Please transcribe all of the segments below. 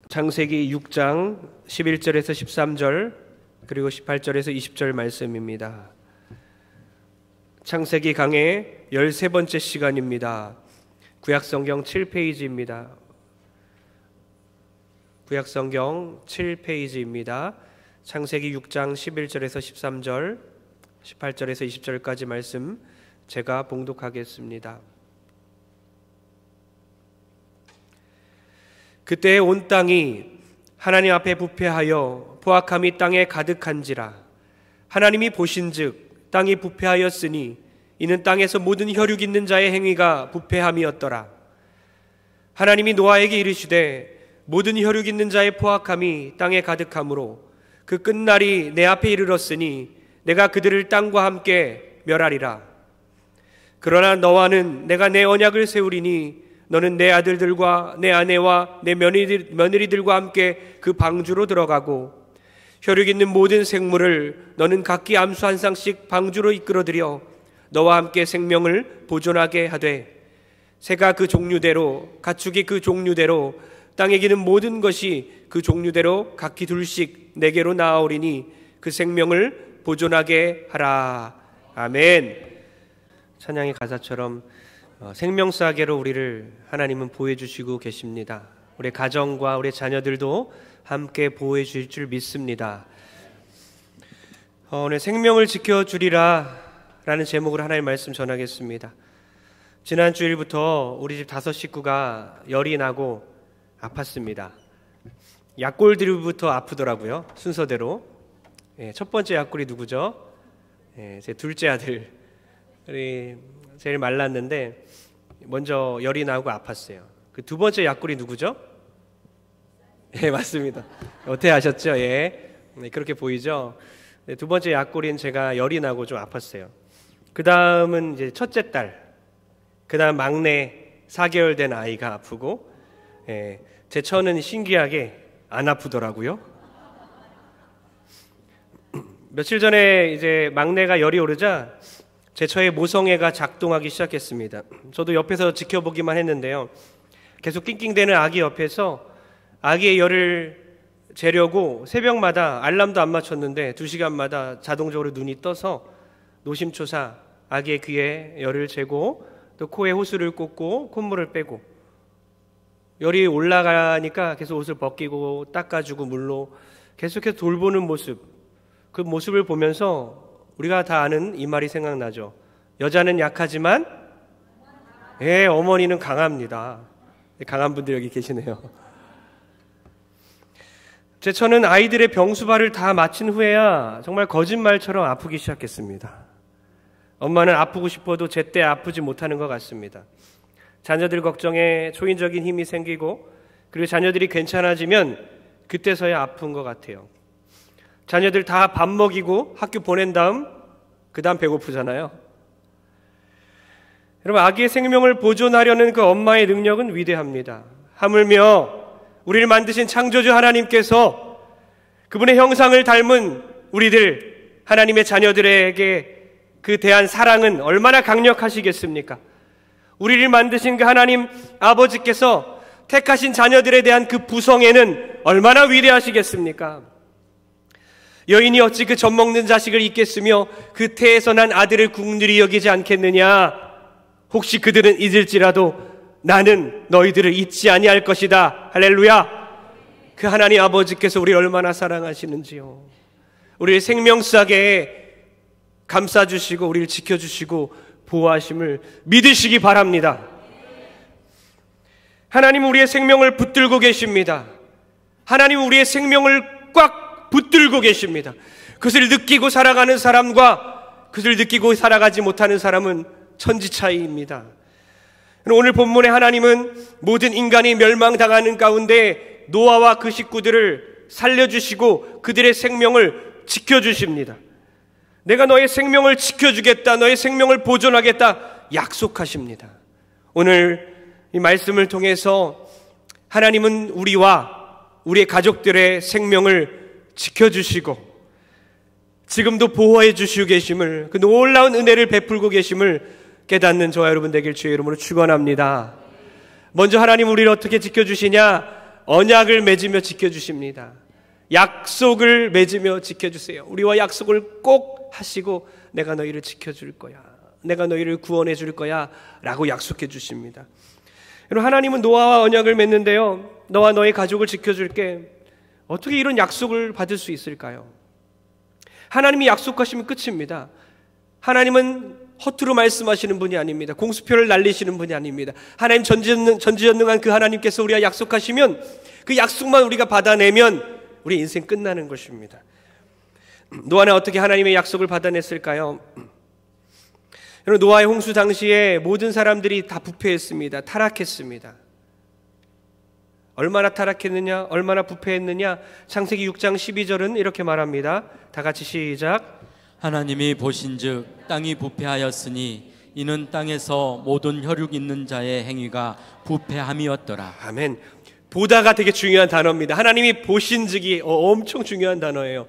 창세기 6장 11절에서 13절 그리고 18절에서 20절 말씀입니다. 창세기 강의 13번째 시간입니다. 구약성경 7페이지입니다. 구약성경 7페이지입니다. 창세기 6장 11절에서 13절 18절에서 20절까지 말씀 제가 봉독하겠습니다. 그때 온 땅이 하나님 앞에 부패하여 포악함이 땅에 가득한지라. 하나님이 보신즉 땅이 부패하였으니 이는 땅에서 모든 혈육 있는 자의 행위가 부패함이었더라. 하나님이 노아에게 이르시되 모든 혈육 있는 자의 포악함이 땅에 가득하므로 그 끝날이 내 앞에 이르렀으니 내가 그들을 땅과 함께 멸하리라. 그러나 너와는 내가 내 언약을 세우리니 너는 내 아들들과 내 아내와 내 며느리들과 함께 그 방주로 들어가고 혈육 있는 모든 생물을 너는 각기 암수 한 쌍씩 방주로 이끌어들여 너와 함께 생명을 보존하게 하되 새가 그 종류대로 가축이 그 종류대로 땅에 기는 모든 것이 그 종류대로 각기 둘씩 내게로 나아오리니 그 생명을 보존하게 하라. 아멘. 찬양의 가사처럼 생명사계로 우리를 하나님은 보호해 주시고 계십니다. 우리 가정과 우리 자녀들도 함께 보호해 주실 줄 믿습니다. 오늘 생명을 지켜주리라 라는 제목으로 하나님의 말씀 전하겠습니다. 지난 주일부터 우리 집 5 식구가 열이 나고 아팠습니다. 약골들부터 아프더라고요. 순서대로. 첫 번째 약골이 누구죠? 제 둘째 아들. 우리 제일 말랐는데 먼저 열이 나고 아팠어요. 그 두 번째 약골이 누구죠? 맞습니다. 어떻게 아셨죠? 그렇게 보이죠? 두 번째 약골인 제가 열이 나고 좀 아팠어요. 그 다음은 이제 첫째 딸, 그 다음 막내 4개월 된 아이가 아프고, 제 처는 신기하게 안 아프더라고요. 며칠 전에 이제 막내가 열이 오르자 제 처의 모성애가 작동하기 시작했습니다. 저도 옆에서 지켜보기만 했는데요. 계속 낑낑대는 아기 옆에서 아기의 열을 재려고 새벽마다 알람도 안 맞췄는데 2시간마다 자동적으로 눈이 떠서 노심초사 아기의 귀에 열을 재고 또 코에 호스를 꽂고 콧물을 빼고 열이 올라가니까 계속 옷을 벗기고 닦아주고 물로 계속해서 돌보는 모습, 그 모습을 보면서 우리가 다 아는 이 말이 생각나죠. 여자는 약하지만 어머니는 강합니다. 강한 분들 여기 계시네요. 제 처는 아이들의 병수발을 다 마친 후에야 정말 거짓말처럼 아프기 시작했습니다. 엄마는 아프고 싶어도 제때 아프지 못하는 것 같습니다. 자녀들 걱정에 초인적인 힘이 생기고 그리고 자녀들이 괜찮아지면 그때서야 아픈 것 같아요. 자녀들 다 밥 먹이고 학교 보낸 다음 그 다음 배고프잖아요. 여러분, 아기의 생명을 보존하려는 그 엄마의 능력은 위대합니다. 하물며 우리를 만드신 창조주 하나님께서 그분의 형상을 닮은 우리들 하나님의 자녀들에게 그 대한 사랑은 얼마나 강력하시겠습니까? 우리를 만드신 그 하나님 아버지께서 택하신 자녀들에 대한 그 부성애는 얼마나 위대하시겠습니까? 여인이 어찌 그 젖먹는 자식을 잊겠으며 그 태에서 난 아들을 국률이 여기지 않겠느냐? 혹시 그들은 잊을지라도 나는 너희들을 잊지 아니할 것이다. 할렐루야. 그 하나님 아버지께서 우리를 얼마나 사랑하시는지요. 우리를 생명사계에 감싸주시고 우리를 지켜주시고 보호하심을 믿으시기 바랍니다. 하나님은 우리의 생명을 붙들고 계십니다. 하나님은 우리의 생명을 꽉 붙들고 계십니다. 그것을 느끼고 살아가는 사람과 그것을 느끼고 살아가지 못하는 사람은 천지 차이입니다. 오늘 본문에 하나님은 모든 인간이 멸망당하는 가운데 노아와 그 식구들을 살려주시고 그들의 생명을 지켜주십니다. 내가 너의 생명을 지켜주겠다, 너의 생명을 보존하겠다 약속하십니다. 오늘 이 말씀을 통해서 하나님은 우리와 우리의 가족들의 생명을 지켜주시고 지금도 보호해 주시고 계심을, 그 놀라운 은혜를 베풀고 계심을 깨닫는 저와 여러분 되길 주의 이름으로 축원합니다. 먼저 하나님 우리를 어떻게 지켜주시냐? 언약을 맺으며 지켜주십니다. 약속을 맺으며 지켜주세요. 우리와 약속을 꼭 하시고 내가 너희를 지켜줄 거야, 내가 너희를 구원해 줄 거야 라고 약속해 주십니다. 여러분, 하나님은 노아와 언약을 맺는데요, 너와 너의 가족을 지켜줄게. 어떻게 이런 약속을 받을 수 있을까요? 하나님이 약속하시면 끝입니다. 하나님은 허투루 말씀하시는 분이 아닙니다. 공수표를 날리시는 분이 아닙니다. 하나님 전지전능한 그 하나님께서 우리가 약속하시면 그 약속만 우리가 받아내면 우리 인생 끝나는 것입니다. 노아는 어떻게 하나님의 약속을 받아냈을까요? 여러분, 노아의 홍수 당시에 모든 사람들이 다 부패했습니다. 타락했습니다. 얼마나 타락했느냐, 얼마나 부패했느냐, 창세기 6장 12절은 이렇게 말합니다. 다 같이 시작. 하나님이 보신즉 땅이 부패하였으니 이는 땅에서 모든 혈육 있는 자의 행위가 부패함이었더라. 아멘. 보다가 되게 중요한 단어입니다. 하나님이 보신즉이 엄청 중요한 단어예요.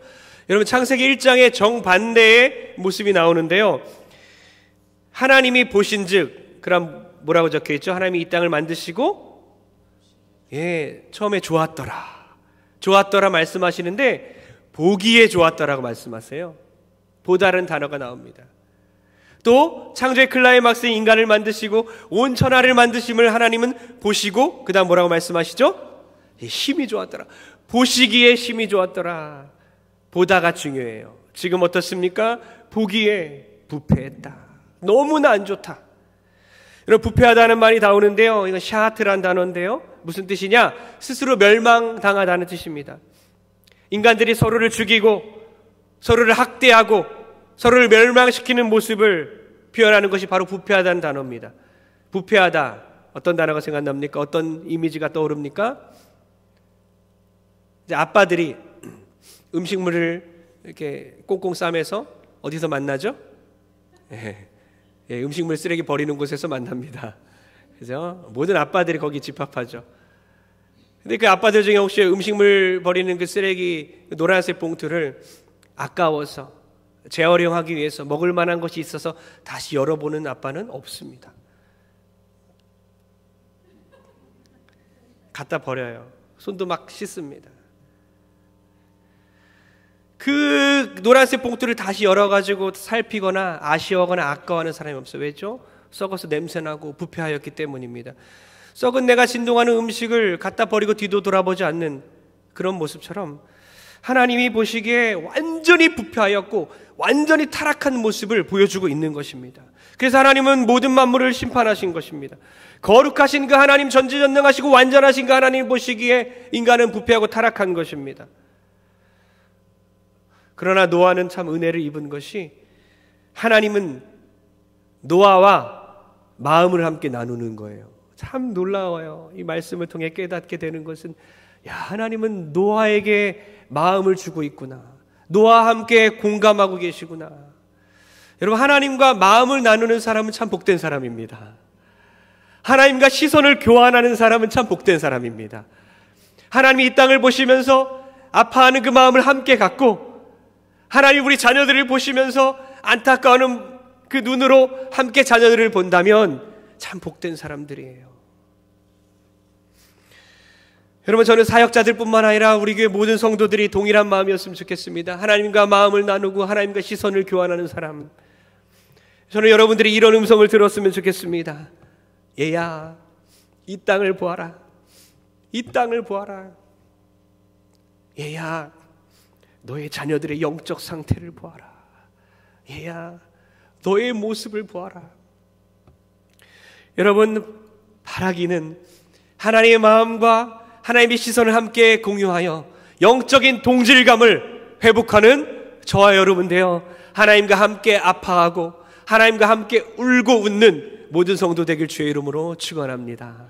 여러분, 창세기 1장에 정반대의 모습이 나오는데요, 하나님이 보신즉, 그럼 뭐라고 적혀 있죠? 하나님이 이 땅을 만드시고 처음에 좋았더라 말씀하시는데 보기에 좋았더라고 말씀하세요. 보다라는 단어가 나옵니다. 또 창조의 클라이막스에 인간을 만드시고 온 천하를 만드심을 하나님은 보시고 그 다음 뭐라고 말씀하시죠? 힘이 좋았더라. 보시기에 힘이 좋았더라. 보다가 중요해요. 지금 어떻습니까? 보기에 부패했다. 너무나 안 좋다. 여러분, 부패하다는 말이 나오는데요, 이건 샤트란 단어인데요, 무슨 뜻이냐? 스스로 멸망당하다는 뜻입니다. 인간들이 서로를 죽이고 서로를 학대하고 서로를 멸망시키는 모습을 표현하는 것이 바로 부패하다는 단어입니다. 부패하다, 어떤 단어가 생각납니까? 어떤 이미지가 떠오릅니까? 이제 아빠들이 음식물을 이렇게 꽁꽁 싸매서 어디서 만나죠? 음식물 쓰레기 버리는 곳에서 만납니다. 그죠? 모든 아빠들이 거기 집합하죠. 근데 그 아빠들 중에 혹시 음식물 버리는 그 쓰레기 노란색 봉투를 아까워서 재활용하기 위해서 먹을 만한 것이 있어서 다시 열어보는 아빠는 없습니다. 갖다 버려요. 손도 막 씻습니다. 그 노란색 봉투를 다시 열어가지고 살피거나 아쉬워하거나 아까워하는 사람이 없어요. 왜죠? 썩어서 냄새나고 부패하였기 때문입니다. 썩은 내가 진동하는 음식을 갖다 버리고 뒤도 돌아보지 않는 그런 모습처럼 하나님이 보시기에 완전히 부패하였고 완전히 타락한 모습을 보여주고 있는 것입니다. 그래서 하나님은 모든 만물을 심판하신 것입니다. 거룩하신 그 하나님, 전지전능하시고 완전하신 그 하나님 보시기에 인간은 부패하고 타락한 것입니다. 그러나 노아는 참 은혜를 입은 것이, 하나님은 노아와 마음을 함께 나누는 거예요. 참 놀라워요. 이 말씀을 통해 깨닫게 되는 것은, 하나님은 노아에게 마음을 주고 있구나, 노아와 함께 공감하고 계시구나. 여러분, 하나님과 마음을 나누는 사람은 참 복된 사람입니다. 하나님과 시선을 교환하는 사람은 참 복된 사람입니다. 하나님이 이 땅을 보시면서 아파하는 그 마음을 함께 갖고, 하나님 우리 자녀들을 보시면서 안타까워하는 그 눈으로 함께 자녀들을 본다면 참 복된 사람들이에요. 여러분, 저는 사역자들 뿐만 아니라 우리 교회 모든 성도들이 동일한 마음이었으면 좋겠습니다. 하나님과 마음을 나누고 하나님과 시선을 교환하는 사람. 저는 여러분들이 이런 음성을 들었으면 좋겠습니다. 얘야, 이 땅을 보아라. 이 땅을 보아라. 얘야, 너의 자녀들의 영적 상태를 보아라. 얘야, 너의 모습을 보아라. 여러분, 바라기는 하나님의 마음과 하나님의 시선을 함께 공유하여 영적인 동질감을 회복하는 저와 여러분인데요, 하나님과 함께 아파하고 하나님과 함께 울고 웃는 모든 성도 되길 주의 이름으로 축원합니다.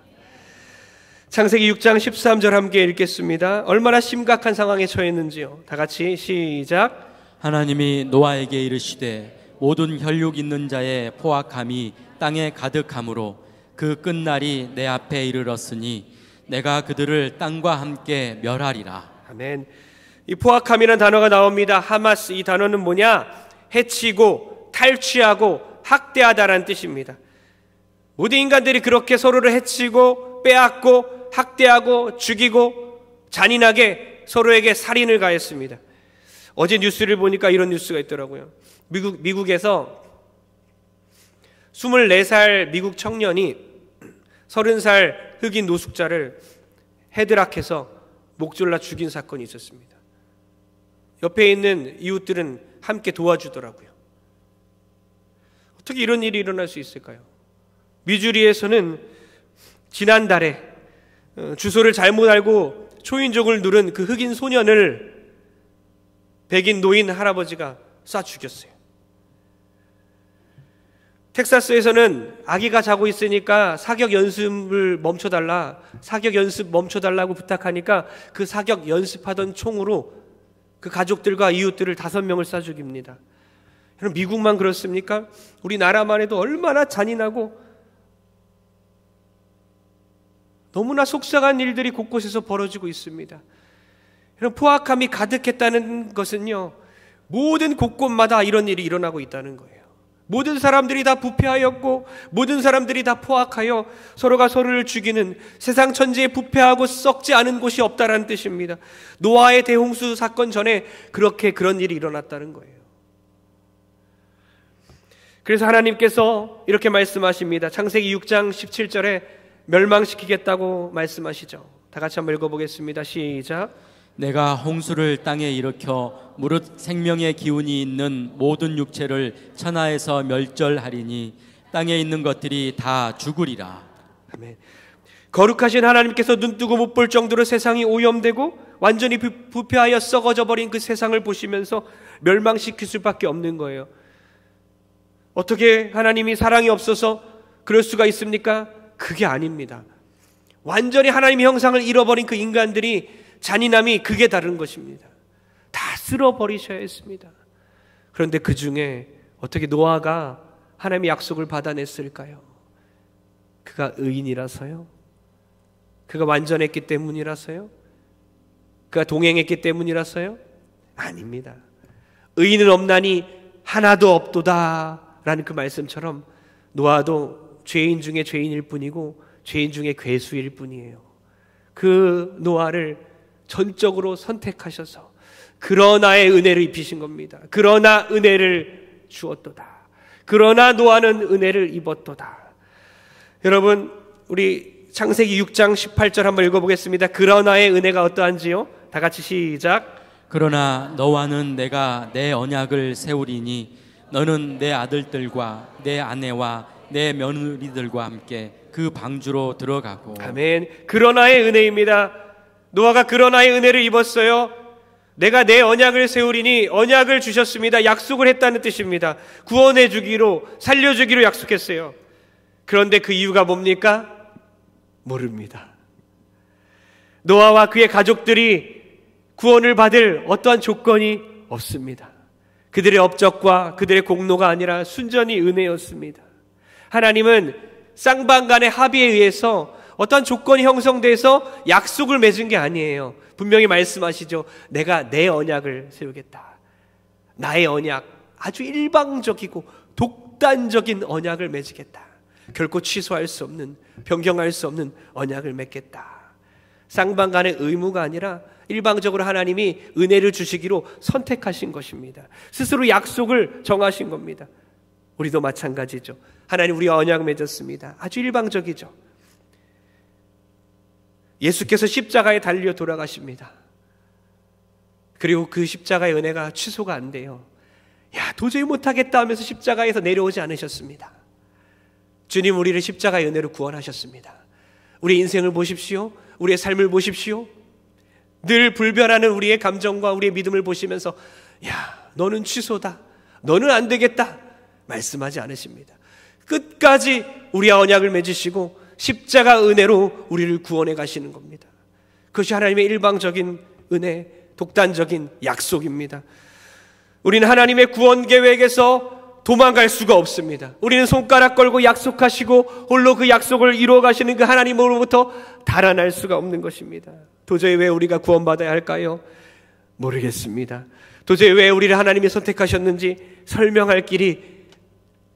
창세기 6장 13절 함께 읽겠습니다. 얼마나 심각한 상황에 처했는지요. 다 같이 시작. 하나님이 노아에게 이르시되 모든 혈육 있는 자의 포악함이 땅에 가득함으로 그 끝날이 내 앞에 이르렀으니 내가 그들을 땅과 함께 멸하리라. 아멘. 이 포악함이라는 단어가 나옵니다. 하마스, 이 단어는 뭐냐? 해치고 탈취하고 학대하다라는 뜻입니다. 모든 인간들이 그렇게 서로를 해치고 빼앗고 학대하고 죽이고 잔인하게 서로에게 살인을 가했습니다. 어제 뉴스를 보니까 이런 뉴스가 있더라고요. 미국에서 24살 미국 청년이 30살 흑인 노숙자를 헤드락해서 목 졸라 죽인 사건이 있었습니다. 옆에 있는 이웃들은 함께 도와주더라고요. 어떻게 이런 일이 일어날 수 있을까요? 미주리에서는 지난달에 주소를 잘못 알고 초인종을 누른 그 흑인 소년을 백인 노인 할아버지가 쏴 죽였어요. 텍사스에서는 아기가 자고 있으니까 사격 연습 멈춰달라고 부탁하니까 그 사격 연습하던 총으로 그 가족들과 이웃들을 5명을 쏴 죽입니다. 여러분, 미국만 그렇습니까? 우리나라만 해도 얼마나 잔인하고 너무나 속상한 일들이 곳곳에서 벌어지고 있습니다. 여러분, 포악함이 가득했다는 것은요, 모든 곳곳마다 이런 일이 일어나고 있다는 거예요. 모든 사람들이 다 부패하였고 모든 사람들이 다 포악하여 서로가 서로를 죽이는 세상 천지에 부패하고 썩지 않은 곳이 없다라는 뜻입니다. 노아의 대홍수 사건 전에 그런 일이 일어났다는 거예요. 그래서 하나님께서 이렇게 말씀하십니다. 창세기 6장 17절에 멸망시키겠다고 말씀하시죠. 다 같이 한번 읽어보겠습니다. 시작. 내가 홍수를 땅에 일으켜 무릇 생명의 기운이 있는 모든 육체를 천하에서 멸절하리니 땅에 있는 것들이 다 죽으리라. 아멘. 거룩하신 하나님께서 눈뜨고 못 볼 정도로 세상이 오염되고 완전히 부패하여 썩어져 버린 그 세상을 보시면서 멸망시킬 수밖에 없는 거예요. 어떻게 하나님이 사랑이 없어서 그럴 수가 있습니까? 그게 아닙니다. 완전히 하나님의 형상을 잃어버린 그 인간들이 잔인함이 극에 다른 것입니다. 다 쓸어버리셔야 했습니다. 그런데 그 중에 어떻게 노아가 하나님의 약속을 받아냈을까요? 그가 의인이라서요? 그가 완전했기 때문이라서요? 그가 동행했기 때문이라서요? 아닙니다. 의인은 없나니 하나도 없도다 라는 그 말씀처럼 노아도 죄인 중에 죄인일 뿐이고 죄인 중에 괴수일 뿐이에요. 그 노아를 전적으로 선택하셔서 그러나의 은혜를 입히신 겁니다. 그러나 은혜를 주었도다. 그러나 노아는 은혜를 입었도다. 여러분, 우리 창세기 6장 18절 한번 읽어보겠습니다. 그러나의 은혜가 어떠한지요? 다 같이 시작. 그러나 너와는 내가 내 언약을 세우리니 너는 내 아들들과 내 아내와 내 며느리들과 함께 그 방주로 들어가고. 아멘. 그러나의 은혜입니다. 노아가 그러나의 은혜를 입었어요. 내가 내 언약을 세우리니 언약을 주셨습니다. 약속을 했다는 뜻입니다. 구원해 주기로, 살려주기로 약속했어요. 그런데 그 이유가 뭡니까? 모릅니다. 노아와 그의 가족들이 구원을 받을 어떠한 조건이 없습니다. 그들의 업적과 그들의 공로가 아니라 순전히 은혜였습니다. 하나님은 쌍방간의 합의에 의해서 어떤 조건이 형성돼서 약속을 맺은 게 아니에요. 분명히 말씀하시죠. 내가 내 언약을 세우겠다. 나의 언약, 아주 일방적이고 독단적인 언약을 맺겠다. 결코 취소할 수 없는, 변경할 수 없는 언약을 맺겠다. 쌍방간의 의무가 아니라 일방적으로 하나님이 은혜를 주시기로 선택하신 것입니다. 스스로 약속을 정하신 겁니다. 우리도 마찬가지죠. 하나님 우리와 언약 맺었습니다. 아주 일방적이죠. 예수께서 십자가에 달려 돌아가십니다. 그리고 그 십자가의 은혜가 취소가 안 돼요. 야, 도저히 못하겠다 하면서 십자가에서 내려오지 않으셨습니다. 주님 우리를 십자가의 은혜로 구원하셨습니다. 우리 인생을 보십시오. 우리의 삶을 보십시오. 늘 불변하는 우리의 감정과 우리의 믿음을 보시면서 야, 너는 취소다. 너는 안 되겠다. 말씀하지 않으십니다. 끝까지 우리와 언약을 맺으시고 십자가 은혜로 우리를 구원해 가시는 겁니다. 그것이 하나님의 일방적인 은혜, 독단적인 약속입니다. 우리는 하나님의 구원 계획에서 도망갈 수가 없습니다. 우리는 손가락 걸고 약속하시고 홀로 그 약속을 이루어 가시는 그 하나님으로부터 달아날 수가 없는 것입니다. 도저히 왜 우리가 구원받아야 할까요? 모르겠습니다. 도저히 왜 우리를 하나님이 선택하셨는지 설명할 길이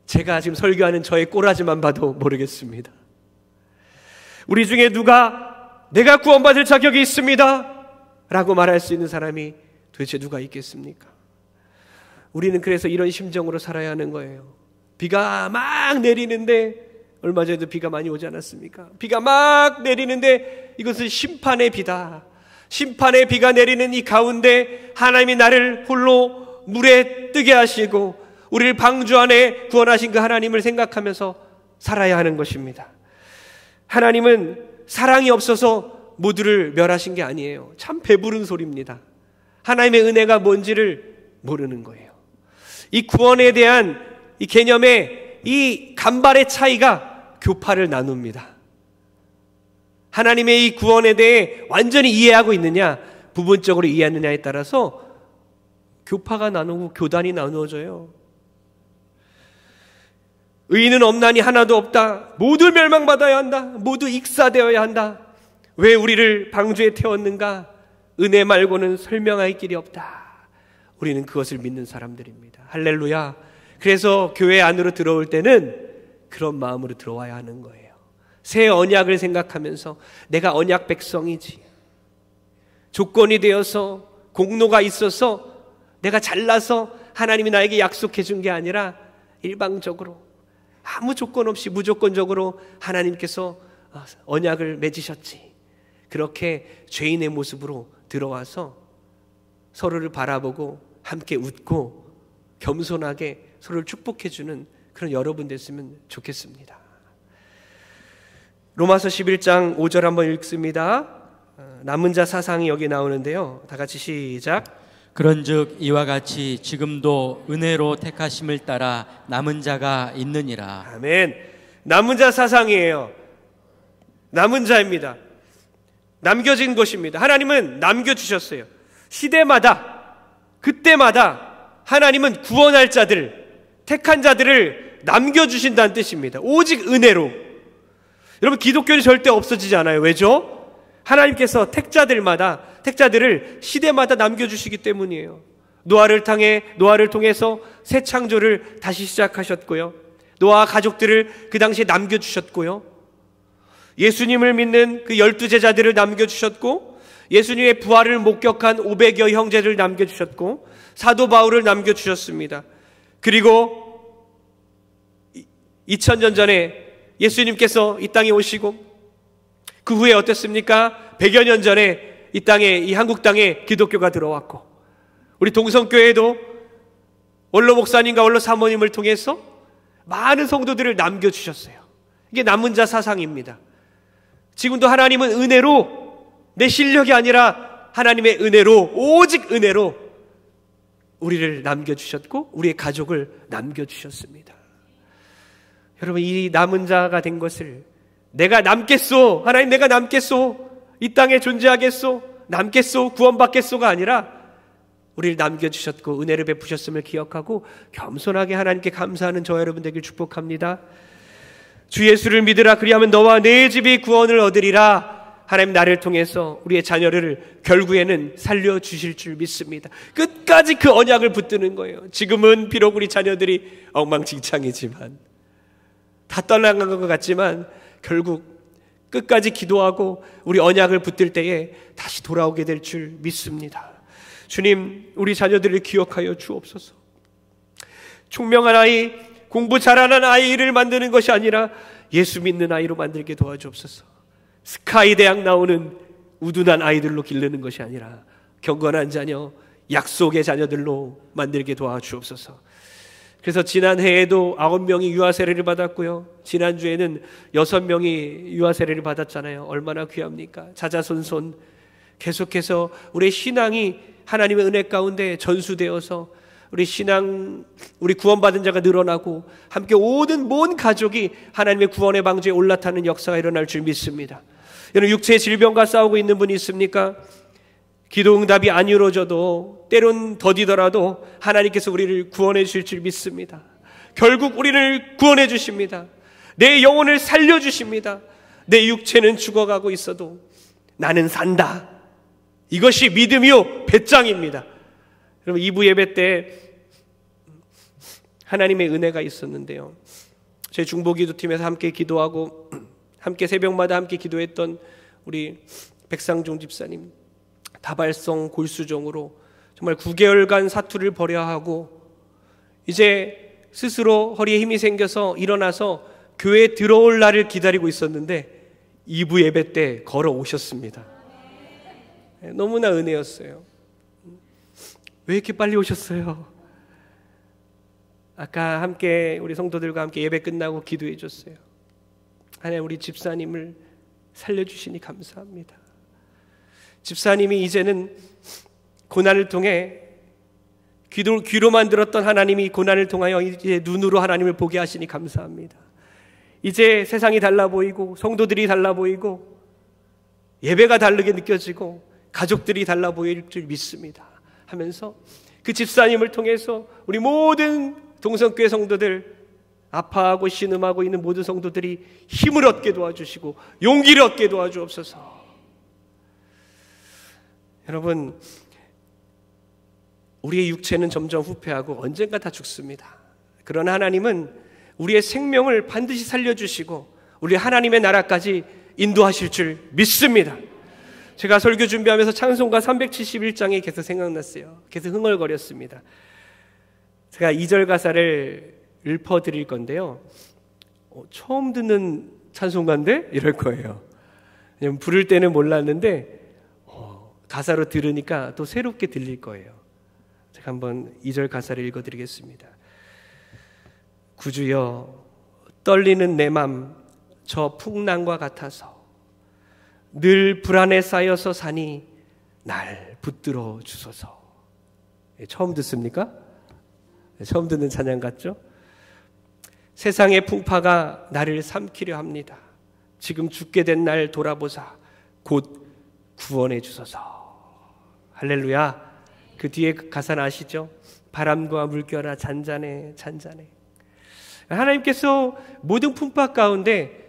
제가 지금 설교하는 저의 꼬라지만 봐도 모르겠습니다. 우리 중에 누가 내가 구원받을 자격이 있습니다 라고 말할 수 있는 사람이 도대체 누가 있겠습니까? 우리는 그래서 이런 심정으로 살아야 하는 거예요. 비가 막 내리는데, 얼마 전에도 비가 많이 오지 않았습니까? 비가 막 내리는데 이것은 심판의 비다. 심판의 비가 내리는 이 가운데 하나님이 나를 홀로 물에 뜨게 하시고 우리를 방주 안에 구원하신 그 하나님을 생각하면서 살아야 하는 것입니다. 하나님은 사랑이 없어서 모두를 멸하신 게 아니에요. 참 배부른 소리입니다. 하나님의 은혜가 뭔지를 모르는 거예요. 이 구원에 대한 이 개념의 이 간발의 차이가 교파를 나눕니다. 하나님의 이 구원에 대해 완전히 이해하고 있느냐, 부분적으로 이해하느냐에 따라서 교파가 나누고 교단이 나누어져요. 의인은 없나니 하나도 없다. 모두 멸망받아야 한다. 모두 익사되어야 한다. 왜 우리를 방주에 태웠는가? 은혜 말고는 설명할 길이 없다. 우리는 그것을 믿는 사람들입니다. 할렐루야. 그래서 교회 안으로 들어올 때는 그런 마음으로 들어와야 하는 거예요. 새 언약을 생각하면서 내가 언약 백성이지, 조건이 되어서 공로가 있어서 내가 잘나서 하나님이 나에게 약속해 준 게 아니라 일방적으로 아무 조건 없이 무조건적으로 하나님께서 언약을 맺으셨지. 그렇게 죄인의 모습으로 들어와서 서로를 바라보고 함께 웃고 겸손하게 서로를 축복해 주는 그런 여러분 됐으면 좋겠습니다. 로마서 11장 5절 한번 읽습니다. 남은 자 사상이 여기 나오는데요. 다 같이 시작. 그런즉 이와 같이 지금도 은혜로 택하심을 따라 남은 자가 있느니라. 아멘. 남은 자 사상이에요. 남은 자입니다. 남겨진 것입니다. 하나님은 남겨주셨어요. 시대마다, 그때마다 하나님은 구원할 자들, 택한 자들을 남겨주신다는 뜻입니다. 오직 은혜로. 여러분, 기독교는 절대 없어지지 않아요. 왜죠? 하나님께서 택자들을 시대마다 남겨주시기 때문이에요. 노아를 통해서 새 창조를 다시 시작하셨고요. 노아와 가족들을 그 당시에 남겨주셨고요. 예수님을 믿는 그 12제자들을 남겨주셨고, 예수님의 부활을 목격한 500여 형제를 남겨주셨고, 사도 바울을 남겨주셨습니다. 그리고 2000년 전에 예수님께서 이 땅에 오시고 그 후에 어땠습니까? 100여 년 전에 이 땅에, 이 한국 땅에 기독교가 들어왔고, 우리 동성교회도 원로 목사님과 원로 사모님을 통해서 많은 성도들을 남겨주셨어요. 이게 남은 자 사상입니다. 지금도 하나님은 은혜로, 내 실력이 아니라 하나님의 은혜로, 오직 은혜로 우리를 남겨주셨고 우리의 가족을 남겨주셨습니다. 여러분, 이 남은 자가 된 것을 내가 남겠소, 하나님 내가 남겠소, 이 땅에 존재하겠소, 남겠소, 구원받겠소가 아니라 우리를 남겨주셨고 은혜를 베푸셨음을 기억하고 겸손하게 하나님께 감사하는 저와 여러분 되길 축복합니다. 주 예수를 믿으라, 그리하면 너와 내 집이 구원을 얻으리라. 하나님 나를 통해서 우리의 자녀를 결국에는 살려주실 줄 믿습니다. 끝까지 그 언약을 붙드는 거예요. 지금은 비록 우리 자녀들이 엉망진창이지만, 다 떠나간 것 같지만 결국 끝까지 기도하고 우리 언약을 붙들 때에 다시 돌아오게 될 줄 믿습니다. 주님, 우리 자녀들을 기억하여 주옵소서. 총명한 아이, 공부 잘하는 아이를 만드는 것이 아니라 예수 믿는 아이로 만들게 도와주옵소서. 스카이 대학 나오는 우둔한 아이들로 기르는 것이 아니라 경건한 자녀, 약속의 자녀들로 만들게 도와주옵소서. 그래서 지난해에도 9명이 유아 세례를 받았고요, 지난주에는 6명이 유아 세례를 받았잖아요. 얼마나 귀합니까? 자자손손 계속해서 우리의 신앙이 하나님의 은혜 가운데 전수되어서 우리 구원받은 자가 늘어나고 함께 모든 가족이 하나님의 구원의 방주에 올라타는 역사가 일어날 줄 믿습니다. 여러분, 육체의 질병과 싸우고 있는 분이 있습니까? 기도 응답이 안 이루어져도 때론 더디더라도 하나님께서 우리를 구원해 주실 줄 믿습니다. 결국 우리를 구원해 주십니다. 내 영혼을 살려 주십니다. 내 육체는 죽어가고 있어도 나는 산다. 이것이 믿음이요 배짱입니다. 여러분, 2부 예배 때 하나님의 은혜가 있었는데요, 저희 중보기도팀에서 함께 기도하고 함께 새벽마다 함께 기도했던 우리 백상종 집사님 다발성 골수종으로 정말 9개월간 사투를 벌여야 하고 이제 스스로 허리에 힘이 생겨서 일어나서 교회에 들어올 날을 기다리고 있었는데 2부 예배 때 걸어오셨습니다. 너무나 은혜였어요. 왜 이렇게 빨리 오셨어요? 아까 함께 우리 성도들과 함께 예배 끝나고 기도해 줬어요. 하나님, 우리 집사님을 살려주시니 감사합니다. 집사님이 이제는 고난을 통해 귀로만 들었던 하나님이 고난을 통하여 이제 눈으로 하나님을 보게 하시니 감사합니다. 이제 세상이 달라 보이고 성도들이 달라 보이고 예배가 다르게 느껴지고 가족들이 달라 보일 줄 믿습니다 하면서 그 집사님을 통해서 우리 모든 동성교회 성도들, 아파하고 신음하고 있는 모든 성도들이 힘을 얻게 도와주시고 용기를 얻게 도와주옵소서. 여러분, 우리의 육체는 점점 후퇴하고 언젠가 다 죽습니다. 그러나 하나님은 우리의 생명을 반드시 살려주시고 우리 하나님의 나라까지 인도하실 줄 믿습니다. 제가 설교 준비하면서 찬송가 371장이 계속 생각났어요. 계속 흥얼거렸습니다. 제가 2절 가사를 읊어드릴 건데요. 처음 듣는 찬송가인데? 이럴 거예요. 왜냐면 부를 때는 몰랐는데 가사로 들으니까 또 새롭게 들릴 거예요. 제가 한번 2절 가사를 읽어드리겠습니다. 구주여, 떨리는 내 맘 저 풍랑과 같아서 늘 불안에 쌓여서 사니 날 붙들어 주소서. 처음 듣습니까? 처음 듣는 찬양 같죠? 세상의 풍파가 나를 삼키려 합니다. 지금 죽게 된 날 돌아보사 곧 구원해 주소서. 할렐루야. 그 뒤에 가사는 아시죠? 바람과 물결아 잔잔해 잔잔해. 하나님께서 모든 풍파 가운데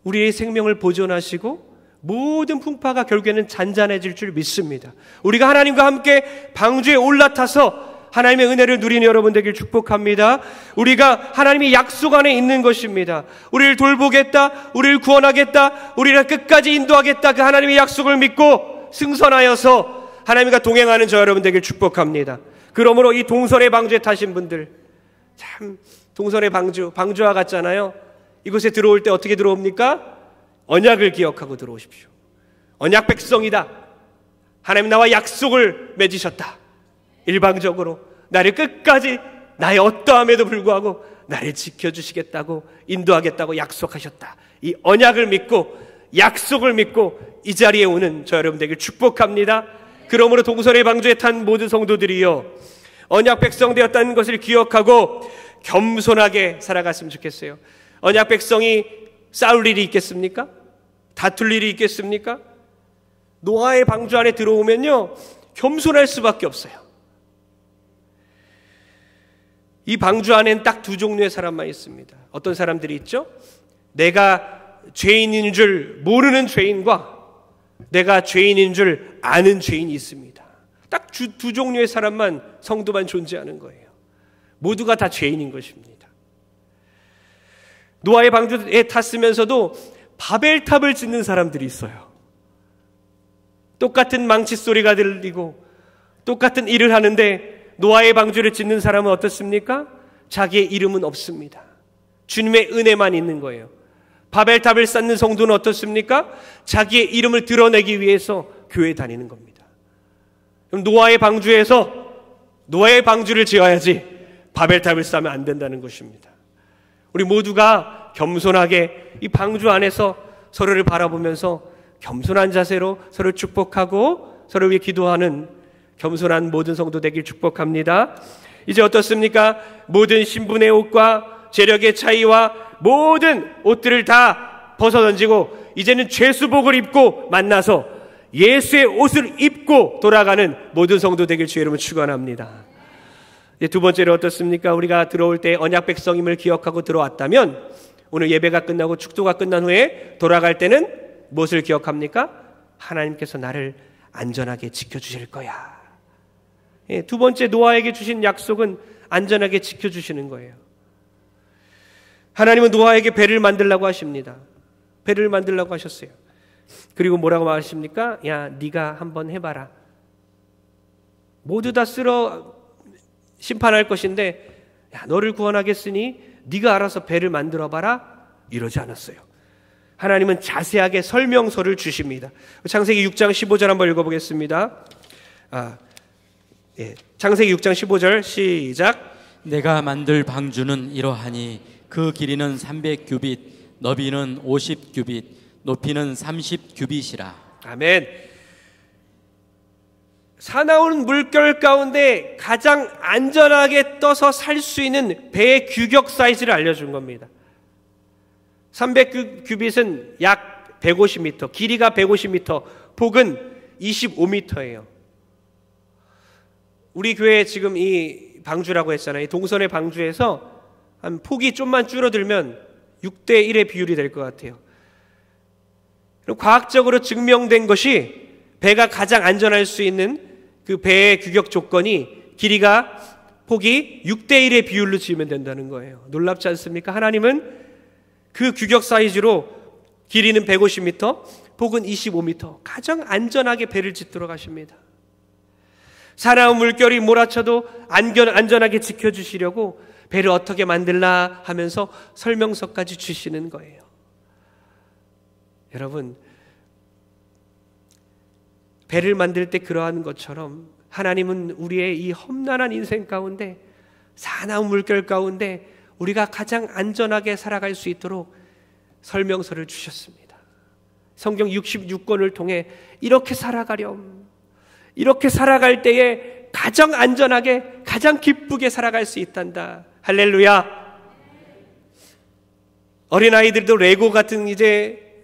우리의 생명을 보존하시고 모든 풍파가 결국에는 잔잔해질 줄 믿습니다. 우리가 하나님과 함께 방주에 올라타서 하나님의 은혜를 누리는 여러분 되길 축복합니다. 우리가 하나님의 약속 안에 있는 것입니다. 우리를 돌보겠다, 우리를 구원하겠다, 우리를 끝까지 인도하겠다, 그 하나님의 약속을 믿고 승선하여서 하나님과 동행하는 저 여러분 되길 축복합니다. 그러므로 이 동선의 방주에 타신 분들, 참 동선의 방주와 같잖아요. 이곳에 들어올 때 어떻게 들어옵니까? 언약을 기억하고 들어오십시오. 언약 백성이다. 하나님 나와 약속을 맺으셨다. 일방적으로 나를 끝까지 나의 어떠함에도 불구하고 나를 지켜주시겠다고 인도하겠다고 약속하셨다. 이 언약을 믿고 약속을 믿고 이 자리에 오는 저 여러분 되길 축복합니다. 그러므로 동선의 방주에 탄 모든 성도들이요, 언약 백성 되었다는 것을 기억하고 겸손하게 살아갔으면 좋겠어요. 언약 백성이 싸울 일이 있겠습니까? 다툴 일이 있겠습니까? 노아의 방주 안에 들어오면요, 겸손할 수밖에 없어요. 이 방주 안에는 딱 두 종류의 사람만 있습니다. 어떤 사람들이 있죠? 내가 죄인인 줄 모르는 죄인과 내가 죄인인 줄 아는 죄인이 있습니다. 딱 두 종류의 사람만, 성도만 존재하는 거예요. 모두가 다 죄인인 것입니다. 노아의 방주에 탔으면서도 바벨탑을 짓는 사람들이 있어요. 똑같은 망치 소리가 들리고 똑같은 일을 하는데 노아의 방주를 짓는 사람은 어떻습니까? 자기의 이름은 없습니다. 주님의 은혜만 있는 거예요. 바벨탑을 쌓는 성도는 어떻습니까? 자기의 이름을 드러내기 위해서 교회에 다니는 겁니다. 그럼 노아의 방주에서 노아의 방주를 지어야지 바벨탑을 쌓으면 안 된다는 것입니다. 우리 모두가 겸손하게 이 방주 안에서 서로를 바라보면서 겸손한 자세로 서로를 축복하고 서로를 위해 기도하는 겸손한 모든 성도 되길 축복합니다. 이제 어떻습니까? 모든 신분의 옷과 재력의 차이와 모든 옷들을 다 벗어던지고 이제는 죄수복을 입고 만나서 예수의 옷을 입고 돌아가는 모든 성도 되길 주의 이름으로 축원합니다. 두 번째로 어떻습니까? 우리가 들어올 때 언약 백성임을 기억하고 들어왔다면 오늘 예배가 끝나고 축도가 끝난 후에 돌아갈 때는 무엇을 기억합니까? 하나님께서 나를 안전하게 지켜주실 거야. 두 번째 노아에게 주신 약속은 안전하게 지켜주시는 거예요. 하나님은 노아에게 배를 만들라고 하십니다. 배를 만들라고 하셨어요. 그리고 뭐라고 말하십니까? 야, 네가 한번 해봐라. 모두 다 쓸어 심판할 것인데, 야, 너를 구원하겠으니 네가 알아서 배를 만들어봐라. 이러지 않았어요. 하나님은 자세하게 설명서를 주십니다. 창세기 6장 15절 한번 읽어보겠습니다. 창세기 6장 15절 시작. 내가 만들 방주는 이러하니 그 길이는 300규빗, 너비는 50규빗, 높이는 30규빗이라. 아멘. 사나운 물결 가운데 가장 안전하게 떠서 살 수 있는 배의 규격 사이즈를 알려준 겁니다. 300규빗은 약 150m, 길이가 150m, 폭은 25m예요. 우리 교회 지금 이 방주라고 했잖아요. 이 동선의 방주에서 한 폭이 좀만 줄어들면 6대 1의 비율이 될 것 같아요. 과학적으로 증명된 것이 배가 가장 안전할 수 있는 그 배의 규격 조건이 길이가 폭이 6대 1의 비율로 지으면 된다는 거예요. 놀랍지 않습니까? 하나님은 그 규격 사이즈로 길이는 150m, 폭은 25m 가장 안전하게 배를 짓도록 하십니다. 사나운 물결이 몰아쳐도 안전하게 지켜주시려고 배를 어떻게 만들라 하면서 설명서까지 주시는 거예요. 여러분, 배를 만들 때 그러한 것처럼 하나님은 우리의 이 험난한 인생 가운데, 사나운 물결 가운데 우리가 가장 안전하게 살아갈 수 있도록 설명서를 주셨습니다. 성경 66권을 통해 이렇게 살아가렴, 이렇게 살아갈 때에 가장 안전하게, 가장 기쁘게 살아갈 수 있단다. 할렐루야. 어린아이들도 레고 같은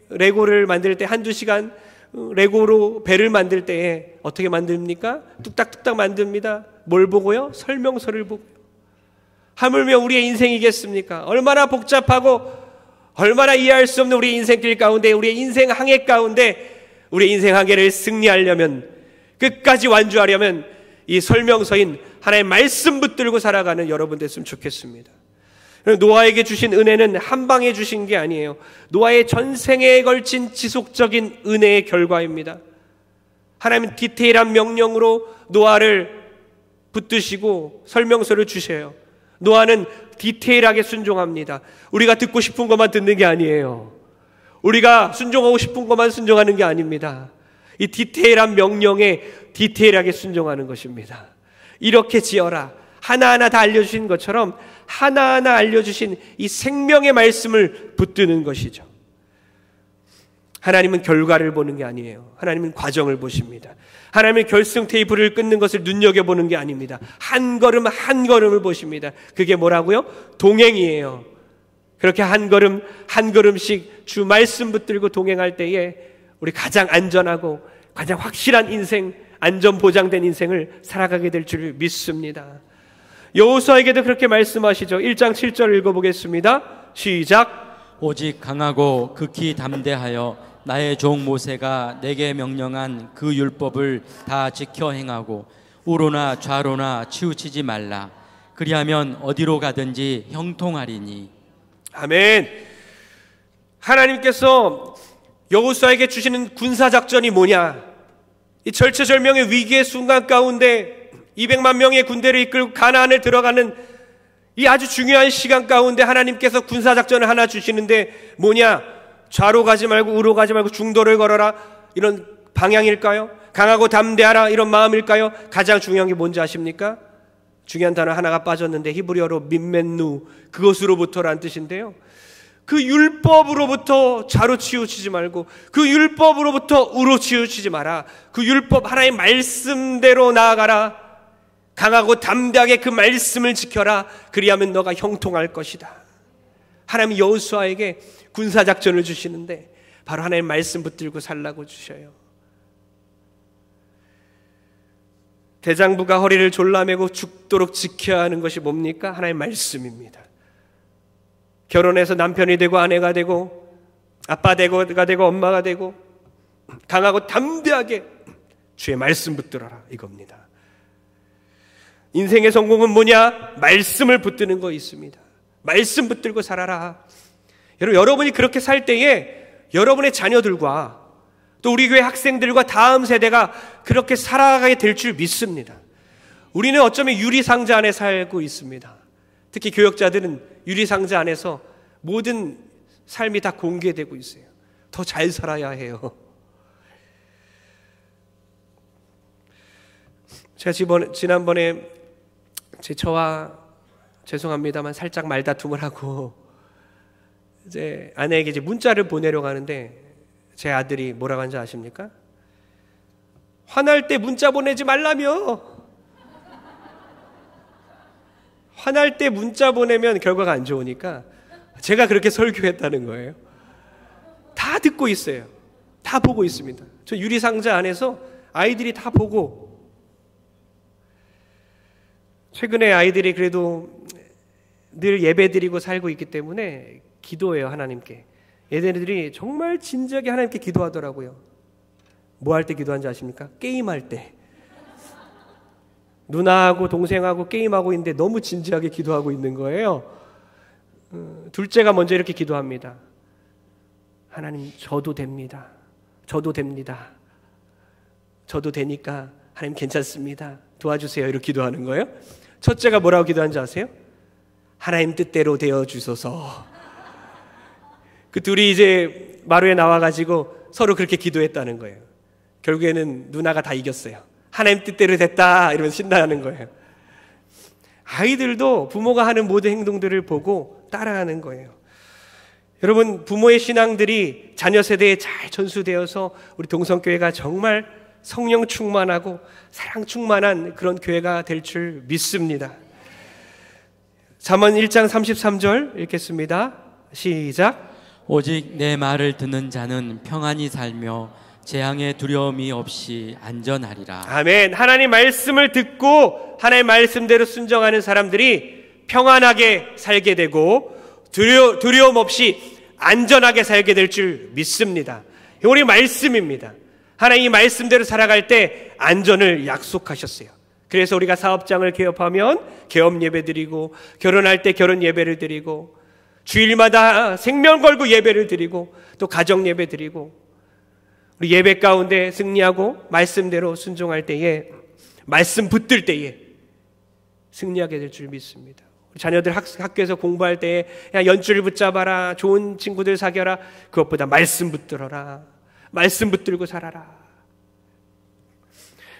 레고를 만들 때 한두 시간 레고로 배를 만들 때에 어떻게 만듭니까? 뚝딱뚝딱 만듭니다. 뭘 보고요? 설명서를 보고요. 하물며 우리의 인생이겠습니까? 얼마나 복잡하고 얼마나 이해할 수 없는 우리 인생길 가운데, 우리의 인생 항해 가운데, 우리의 인생 항해를 승리하려면, 끝까지 완주하려면 이 설명서인 하나님의 말씀 붙들고 살아가는 여러분 됐으면 좋겠습니다. 노아에게 주신 은혜는 한 방에 주신 게 아니에요. 노아의 전생에 걸친 지속적인 은혜의 결과입니다. 하나님은 디테일한 명령으로 노아를 붙드시고 설명서를 주셔요. 노아는 디테일하게 순종합니다. 우리가 듣고 싶은 것만 듣는 게 아니에요. 우리가 순종하고 싶은 것만 순종하는 게 아닙니다. 이 디테일한 명령에 디테일하게 순종하는 것입니다. 이렇게 지어라. 하나하나 다 알려주신 것처럼 하나하나 알려주신 이 생명의 말씀을 붙드는 것이죠. 하나님은 결과를 보는 게 아니에요. 하나님은 과정을 보십니다. 하나님은 결승 테이프를 끊는 것을 눈여겨보는 게 아닙니다. 한 걸음 한 걸음을 보십니다. 그게 뭐라고요? 동행이에요. 그렇게 한 걸음 한 걸음씩 주 말씀 붙들고 동행할 때에 우리 가장 안전하고 가장 확실한 인생, 안전 보장된 인생을 살아가게 될 줄 믿습니다. 여호수아에게도 그렇게 말씀하시죠. 1장 7절 읽어보겠습니다. 시작. 오직 강하고 극히 담대하여 나의 종 모세가 내게 명령한 그 율법을 다 지켜 행하고 우로나 좌로나 치우치지 말라. 그리하면 어디로 가든지 형통하리니. 아멘. 하나님께서 여호수아에게 주시는 군사작전이 뭐냐? 이 절체절명의 위기의 순간 가운데 200만 명의 군대를 이끌고 가나안에 들어가는 이 아주 중요한 시간 가운데 하나님께서 군사작전을 하나 주시는데 뭐냐? 좌로 가지 말고 우로 가지 말고 중도를 걸어라, 이런 방향일까요? 강하고 담대하라, 이런 마음일까요? 가장 중요한 게 뭔지 아십니까? 중요한 단어 하나가 빠졌는데 히브리어로 민멘누, 그것으로부터라는 뜻인데요, 그 율법으로부터 좌로 치우치지 말고 그 율법으로부터 우로 치우치지 마라. 그 율법 하나의 말씀대로 나아가라. 강하고 담대하게 그 말씀을 지켜라. 그리하면 너가 형통할 것이다. 하나님이 여호수아에게 군사작전을 주시는데 바로 하나님의 말씀 붙들고 살라고 주셔요. 대장부가 허리를 졸라매고 죽도록 지켜야 하는 것이 뭡니까? 하나님의 말씀입니다. 결혼해서 남편이 되고 아내가 되고 아빠가 되고 엄마가 되고 강하고 담대하게 주의 말씀 붙들어라, 이겁니다. 인생의 성공은 뭐냐? 말씀을 붙드는 거 있습니다. 말씀 붙들고 살아라. 여러분이 그렇게 살 때에 여러분의 자녀들과 또 우리 교회 학생들과 다음 세대가 그렇게 살아가게 될 줄 믿습니다. 우리는 어쩌면 유리상자 안에 살고 있습니다. 특히 교역자들은 유리상자 안에서 모든 삶이 다 공개되고 있어요. 더 잘 살아야 해요. 제가 지난번에 저와 죄송합니다만 살짝 말다툼을 하고 이제 아내에게 이제 문자를 보내려고 하는데 제 아들이 뭐라고 하는지 아십니까? 화날 때 문자 보내지 말라며. 화날 때 문자 보내면 결과가 안 좋으니까 제가 그렇게 설교했다는 거예요. 다 듣고 있어요. 다 보고 있습니다. 저 유리상자 안에서 아이들이 다 보고, 최근에 아이들이 그래도 늘 예배드리고 살고 있기 때문에 기도해요, 하나님께. 얘네들이 정말 진지하게 하나님께 기도하더라고요. 뭐 할 때 기도하는지 아십니까? 게임할 때. 누나하고 동생하고 게임하고 있는데 너무 진지하게 기도하고 있는 거예요. 둘째가 먼저 이렇게 기도합니다. 하나님, 저도 됩니다. 저도 됩니다. 저도 되니까 하나님 괜찮습니다. 도와주세요. 이렇게 기도하는 거예요. 첫째가 뭐라고 기도하는지 아세요? 하나님 뜻대로 되어주소서. 그 둘이 이제 마루에 나와가지고 서로 그렇게 기도했다는 거예요. 결국에는 누나가 다 이겼어요. 하나님 뜻대로 됐다 이러면서 신나는 거예요. 아이들도 부모가 하는 모든 행동들을 보고 따라하는 거예요. 여러분, 부모의 신앙들이 자녀 세대에 잘 전수되어서 우리 동성교회가 정말 성령 충만하고 사랑 충만한 그런 교회가 될 줄 믿습니다. 잠언 1장 33절 읽겠습니다. 시작. 오직 내 말을 듣는 자는 평안히 살며 재앙의 두려움이 없이 안전하리라. 아멘. 하나님 말씀을 듣고 하나님 말씀대로 순종하는 사람들이 평안하게 살게 되고 두려움 없이 안전하게 살게 될 줄 믿습니다. 우리 말씀입니다. 하나님 말씀대로 살아갈 때 안전을 약속하셨어요. 그래서 우리가 사업장을 개업하면 개업 예배 드리고, 결혼할 때 결혼 예배를 드리고, 주일마다 생명 걸고 예배를 드리고, 또 가정 예배 드리고, 우리 예배 가운데 승리하고 말씀대로 순종할 때에, 말씀 붙들 때에 승리하게 될 줄 믿습니다. 우리 자녀들 학교에서 공부할 때에 야, 연줄 붙잡아라, 좋은 친구들 사귀어라. 그것보다 말씀 붙들어라. 말씀 붙들고 살아라.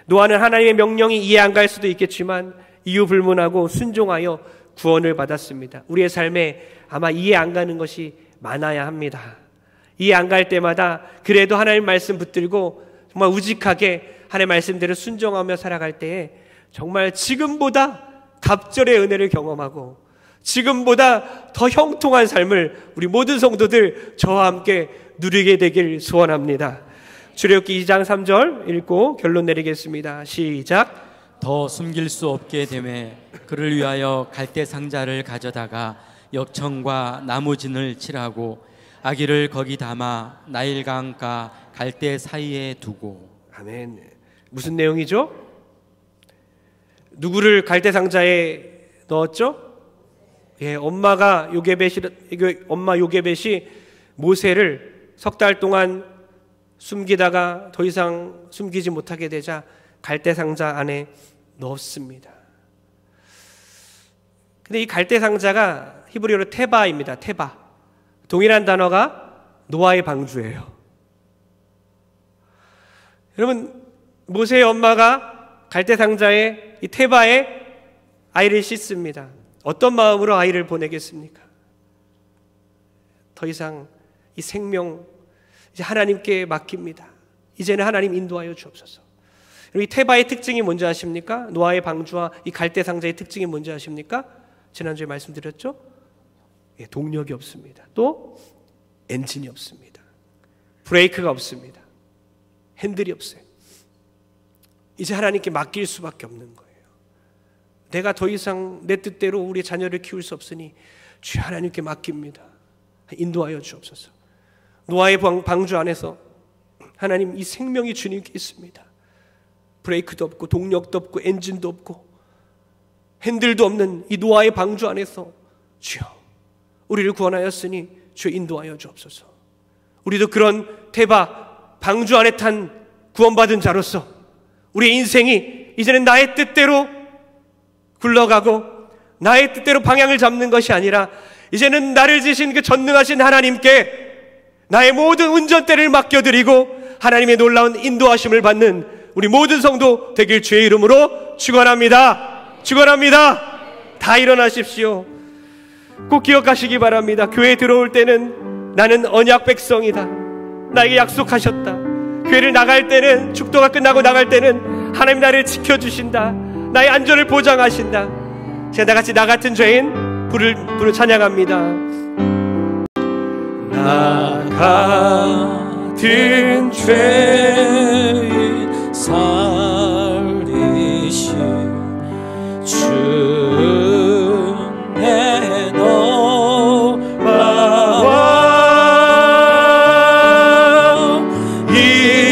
노아는 하나님의 명령이 이해 안 갈 수도 있겠지만 이유 불문하고 순종하여 구원을 받았습니다. 우리의 삶에 아마 이해 안 가는 것이 많아야 합니다. 이해 안 갈 때마다 그래도 하나님 말씀 붙들고 정말 우직하게 하나님 말씀대로 순종하며 살아갈 때에 정말 지금보다 갑절의 은혜를 경험하고 지금보다 더 형통한 삶을 우리 모든 성도들 저와 함께 누리게 되길 소원합니다. 출애굽기 2장 3절 읽고 결론 내리겠습니다. 시작. 더 숨길 수 없게 되매 그를 위하여 갈대 상자를 가져다가 역청과 나무진을 칠하고 아기를 거기 담아 나일강과 갈대 사이에 두고. 아멘. 무슨 내용이죠? 누구를 갈대 상자에 넣었죠? 예, 엄마 요게벳이 모세를 석 달 동안 숨기다가 더 이상 숨기지 못하게 되자 갈대 상자 안에 넣었습니다. 근데 이 갈대 상자가 히브리어로 테바입니다. 테바. 동일한 단어가 노아의 방주예요. 여러분, 모세의 엄마가 갈대 상자에 이 테바에 아이를 씻습니다. 어떤 마음으로 아이를 보내겠습니까? 더 이상 이 생명 이제 하나님께 맡깁니다. 이제는 하나님 인도하여 주옵소서. 이 테바의 특징이 뭔지 아십니까? 노아의 방주와 이 갈대 상자의 특징이 뭔지 아십니까? 지난주에 말씀드렸죠? 예, 동력이 없습니다. 또 엔진이 없습니다. 브레이크가 없습니다. 핸들이 없어요. 이제 하나님께 맡길 수밖에 없는 거예요. 내가 더 이상 내 뜻대로 우리 자녀를 키울 수 없으니 주 하나님께 맡깁니다. 인도하여 주옵소서. 노아의 방주 안에서 하나님 이 생명이 주님께 있습니다. 브레이크도 없고 동력도 없고 엔진도 없고 핸들도 없는 이 노아의 방주 안에서 주여 우리를 구원하였으니 주여 인도하여 주옵소서. 우리도 그런 테바 방주 안에 탄 구원받은 자로서 우리의 인생이 이제는 나의 뜻대로 굴러가고 나의 뜻대로 방향을 잡는 것이 아니라 이제는 나를 지신 그 전능하신 하나님께 나의 모든 운전대를 맡겨드리고 하나님의 놀라운 인도하심을 받는 우리 모든 성도 되길 주의 이름으로 축원합니다. 축원합니다. 다 일어나십시오. 꼭 기억하시기 바랍니다. 교회에 들어올 때는 나는 언약 백성이다. 나에게 약속하셨다. 교회를 나갈 때는, 축도가 끝나고 나갈 때는 하나님 나를 지켜주신다. 나의 안전을 보장하신다. 제가 다같이 나 같은 죄인 부를 찬양합니다. 나 같은 죄인 살리신 주의 너와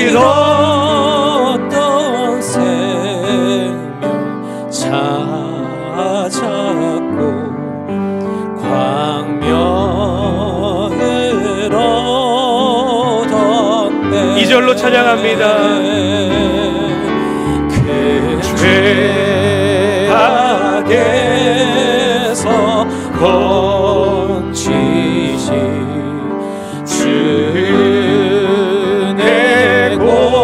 잃었던 생명 찾았고 광명을 얻었네. 2절로 찬양합니다. 그 죄악에서 건지신 주의 고마워.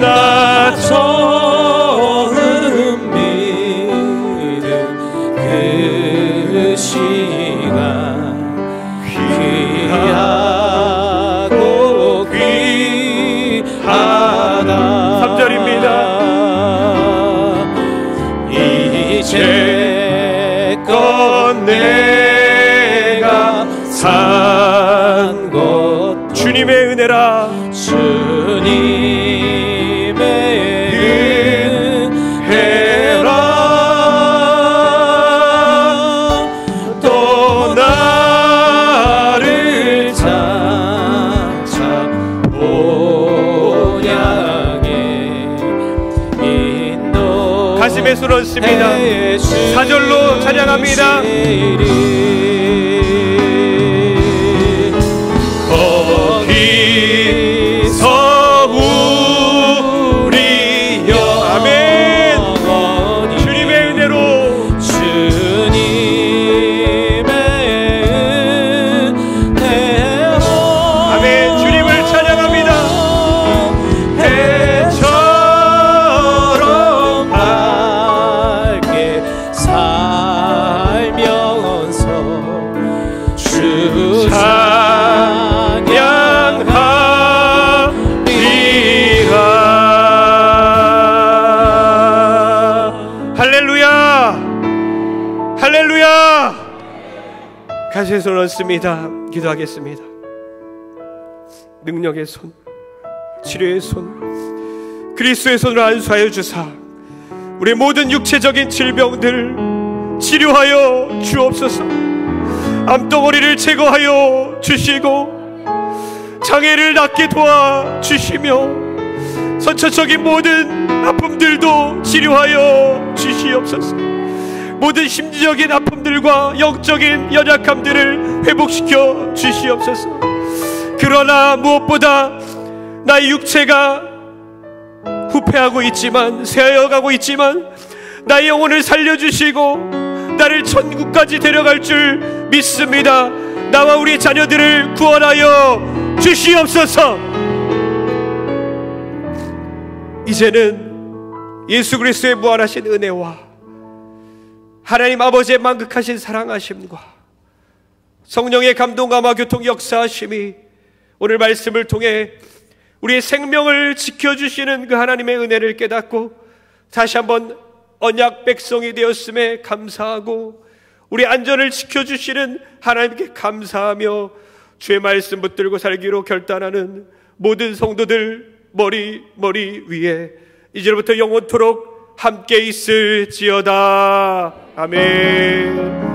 나 처음 믿은 그 시간 귀하고 귀하다. 3절입니다. 이제껏 내가 산 것 주님의 은혜라. 주님의 은혜라. 또 나를 장차 본향에 인도 가슴에 손 얹습니다. 4절로 찬양합니다. 거기서 우리 아멘. 영원히 주님의 은혜로 주님의 은혜로 아멘. 주님을 찬양합니다. 해처럼 밝게 살면서 주 찬양하리라. 할렐루야. 할렐루야. 가슴에 손 얹습니다. 기도하겠습니다. 능력의 손, 치료의 손, 그리스도의 손으로 안수하여 주사 우리 모든 육체적인 질병들 치료하여 주옵소서. 암덩어리를 제거하여 주시고 장애를 낫게 도와 주시며 선천적인 모든 아픔들도 치료하여 주시옵소서. 모든 심리적인 아픔들과 영적인 연약함들을 회복시켜 주시옵소서. 그러나 무엇보다 나의 육체가 후패하고 있지만, 쇠하여가고 있지만 나의 영혼을 살려주시고 나를 천국까지 데려갈 줄 믿습니다. 나와 우리 자녀들을 구원하여 주시옵소서. 이제는 예수 그리스도의 무한하신 은혜와 하나님 아버지의 만극하신 사랑하심과 성령의 감동감화 교통 역사하심이 오늘 말씀을 통해 우리의 생명을 지켜주시는 그 하나님의 은혜를 깨닫고 다시 한번 언약 백성이 되었음에 감사하고 우리 안전을 지켜주시는 하나님께 감사하며 주의 말씀 붙들고 살기로 결단하는 모든 성도들 머리 위에 이제부터 영원토록 함께 있을지어다. 아멘.